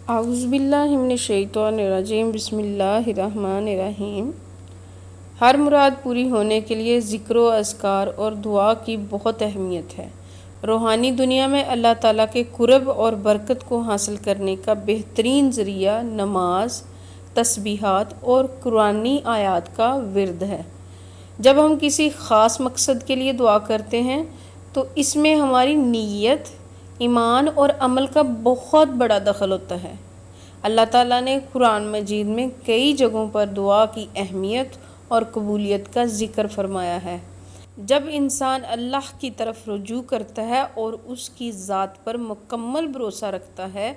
اعوذ باللہ من الشیطان الرجیم، بسم اللہ الرحمن الرحیم۔ ہر مراد پوری ہونے کے لیے ذکر و اذکار اور دعا کی بہت اہمیت ہے۔ روحانی دنیا میں اللہ تعالیٰ کے قرب اور برکت کو حاصل کرنے کا بہترین ذریعہ نماز، تسبیحات اور قرآنی آیات کا ورد ہے۔ جب ہم کسی خاص مقصد کے لیے دعا کرتے ہیں تو اس میں ہماری نیت، ایمان اور عمل کا بہت بڑا دخل ہوتا ہے۔ اللہ تعالیٰ نے قرآن مجید میں کئی جگہوں پر دعا کی اہمیت اور قبولیت کا ذکر فرمایا ہے۔ جب انسان اللہ کی طرف رجوع کرتا ہے اور اس کی ذات پر مکمل بھروسہ رکھتا ہے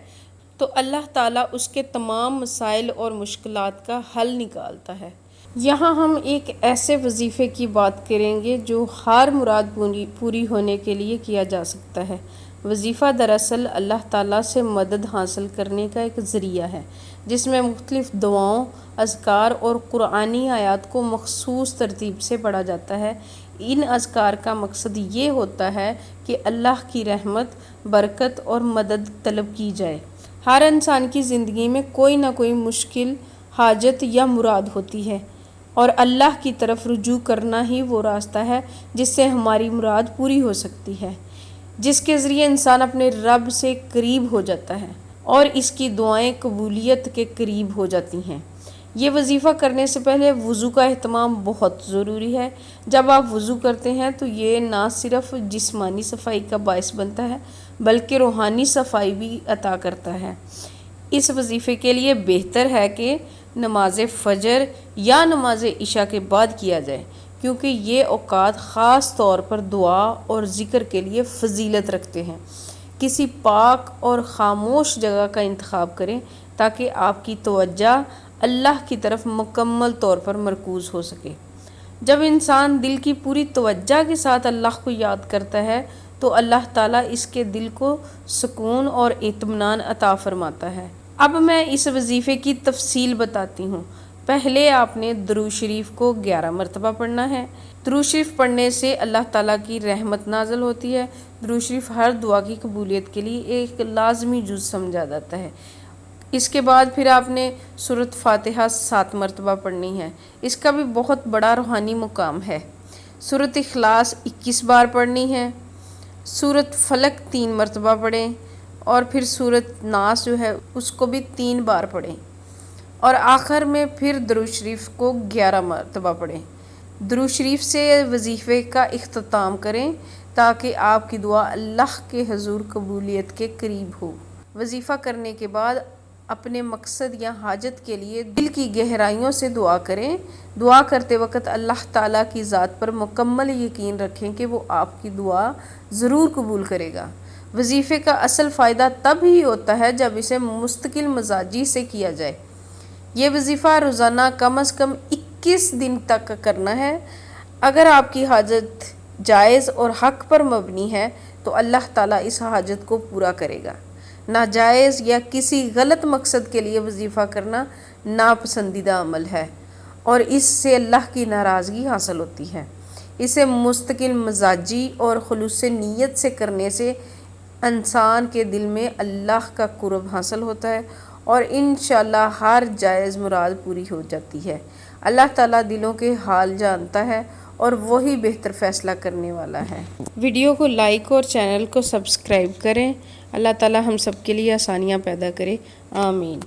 تو اللہ تعالیٰ اس کے تمام مسائل اور مشکلات کا حل نکالتا ہے۔ یہاں ہم ایک ایسے وظیفے کی بات کریں گے جو ہر مراد پوری ہونے کے لیے کیا جا سکتا ہے۔ وظیفہ دراصل اللہ تعالیٰ سے مدد حاصل کرنے کا ایک ذریعہ ہے، جس میں مختلف دعاؤں، اذکار اور قرآنی آیات کو مخصوص ترتیب سے پڑھا جاتا ہے۔ ان اذکار کا مقصد یہ ہوتا ہے کہ اللہ کی رحمت، برکت اور مدد طلب کی جائے۔ ہر انسان کی زندگی میں کوئی نہ کوئی مشکل، حاجت یا مراد ہوتی ہے، اور اللہ کی طرف رجوع کرنا ہی وہ راستہ ہے جس سے ہماری مراد پوری ہو سکتی ہے، جس کے ذریعے انسان اپنے رب سے قریب ہو جاتا ہے اور اس کی دعائیں قبولیت کے قریب ہو جاتی ہیں۔ یہ وظیفہ کرنے سے پہلے وضو کا اہتمام بہت ضروری ہے۔ جب آپ وضو کرتے ہیں تو یہ نہ صرف جسمانی صفائی کا باعث بنتا ہے بلکہ روحانی صفائی بھی عطا کرتا ہے۔ اس وظیفے کے لیے بہتر ہے کہ نماز فجر یا نماز عشاء کے بعد کیا جائے، کیونکہ یہ اوقات خاص طور پر دعا اور ذکر کے لیے فضیلت رکھتے ہیں۔ کسی پاک اور خاموش جگہ کا انتخاب کریں تاکہ آپ کی توجہ اللہ کی طرف مکمل طور پر مرکوز ہو سکے۔ جب انسان دل کی پوری توجہ کے ساتھ اللہ کو یاد کرتا ہے تو اللہ تعالیٰ اس کے دل کو سکون اور اطمینان عطا فرماتا ہے۔ اب میں اس وظیفے کی تفصیل بتاتی ہوں۔ پہلے آپ نے درود شریف کو 11 مرتبہ پڑھنا ہے۔ درود شریف پڑھنے سے اللہ تعالیٰ کی رحمت نازل ہوتی ہے۔ درود شریف ہر دعا کی قبولیت کے لیے ایک لازمی جز سمجھا جاتا ہے۔ اس کے بعد پھر آپ نے سورۃ فاتحہ 7 مرتبہ پڑھنی ہے۔ اس کا بھی بہت بڑا روحانی مقام ہے۔ سورۃ اخلاص 21 بار پڑھنی ہے۔ سورۃ فلق 3 مرتبہ پڑھیں، اور پھر سورۃ ناس جو ہے اس کو بھی 3 بار پڑھیں، اور آخر میں پھر درود شریف کو 11 مرتبہ پڑھیں۔ درود شریف سے وظیفے کا اختتام کریں تاکہ آپ کی دعا اللہ کے حضور قبولیت کے قریب ہو۔ وظیفہ کرنے کے بعد اپنے مقصد یا حاجت کے لیے دل کی گہرائیوں سے دعا کریں۔ دعا کرتے وقت اللہ تعالیٰ کی ذات پر مکمل یقین رکھیں کہ وہ آپ کی دعا ضرور قبول کرے گا۔ وظیفے کا اصل فائدہ تب ہی ہوتا ہے جب اسے مستقل مزاجی سے کیا جائے۔ یہ وظیفہ روزانہ کم از کم 21 دن تک کرنا ہے۔ اگر آپ کی حاجت جائز اور حق پر مبنی ہے تو اللہ تعالیٰ اس حاجت کو پورا کرے گا۔ ناجائز یا کسی غلط مقصد کے لیے وظیفہ کرنا ناپسندیدہ عمل ہے اور اس سے اللہ کی ناراضگی حاصل ہوتی ہے۔ اسے مستقل مزاجی اور خلوص نیت سے کرنے سے انسان کے دل میں اللہ کا قرب حاصل ہوتا ہے اور انشاءاللہ ہر جائز مراد پوری ہو جاتی ہے۔ اللہ تعالیٰ دلوں کے حال جانتا ہے اور وہی بہتر فیصلہ کرنے والا ہے۔ ویڈیو کو لائک اور چینل کو سبسکرائب کریں۔ اللہ تعالیٰ ہم سب کے لیے آسانیاں پیدا کرے، آمین۔